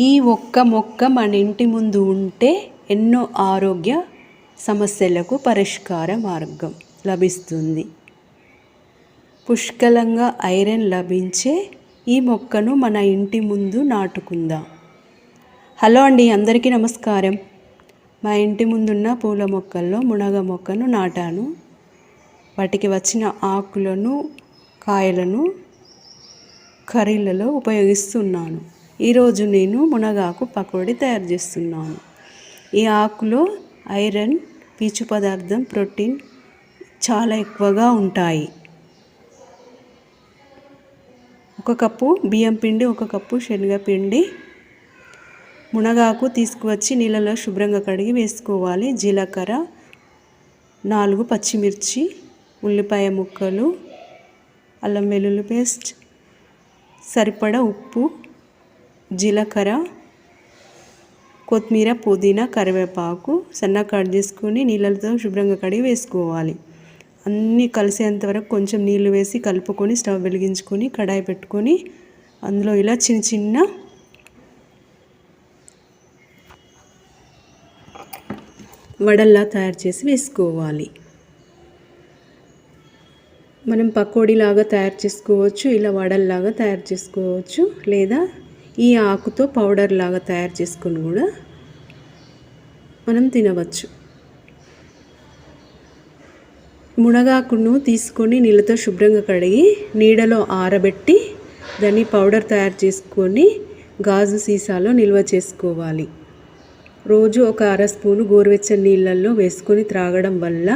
ఈ ఒక్క మొక్క మన ఇంటి ముందు ఉంటే ఎన్నో ఆరోగ్య సమస్యలకు పరిష్కార మార్గం లభిస్తుంది. పుష్కలంగా ఐరన్ లభించే ఈ మొక్కను మన ఇంటి ముందు నాటుకుందాం. హలో అండి, అందరికీ నమస్కారం. మా ఇంటి ముందున్న పూల మొక్కల్లో మునగ మొక్కను నాటాను. వాటికి వచ్చిన ఆకులను, కాయలను కర్రీలలో ఉపయోగిస్తున్నాను. ఈరోజు నేను మునగాకు పకోడీ తయారు చేస్తున్నాను. ఈ ఆకులో ఐరన్, పీచు పదార్థం, ప్రోటీన్ చాలా ఎక్కువగా ఉంటాయి. 1 కప్పు బియ్యం పిండి, 1 కప్పు శనగపిండి, మునగాకు తీసుకువచ్చి నీళ్ళలో శుభ్రంగా కడిగి వేసుకోవాలి. జీలకర్ర, 4 పచ్చిమిర్చి, ఉల్లిపాయ ముక్కలు, అల్లం వెల్లుల్లి పేస్ట్, సరిపడా ఉప్పు, జీలకర్ర, కొత్తిమీర, పుదీనా, కరివేపాకు సన్నగా కట్ చేసుకొని నీళ్ళతో శుభ్రంగా కడిగి వేసుకోవాలి. అన్నీ కలిసేంత వరకు కొంచెం నీళ్ళు వేసి కలుపుకొని స్టవ్ వెలిగించుకొని కడాయి పెట్టుకొని అందులో ఇలా చిన్న చిన్న వడల్లా తయారు చేసి వేసుకోవాలి. మనం పకోడీలాగా తయారు చేసుకోవచ్చు, ఇలా వడల్లాగా తయారు చేసుకోవచ్చు, లేదా ఈ ఆకుతో పౌడర్ లాగా తయారు చేసుకొని కూడా మనం తినవచ్చు. మునగాకును తీసుకొని నీళ్ళతో శుభ్రంగా కడిగి నీడలో ఆరబెట్టి దాన్ని పౌడర్ తయారు చేసుకొని గాజు సీసాలో నిల్వ చేసుకోవాలి. రోజు 1 అర స్పూను గోరువెచ్చని నీళ్ళల్లో వేసుకొని త్రాగడం వల్ల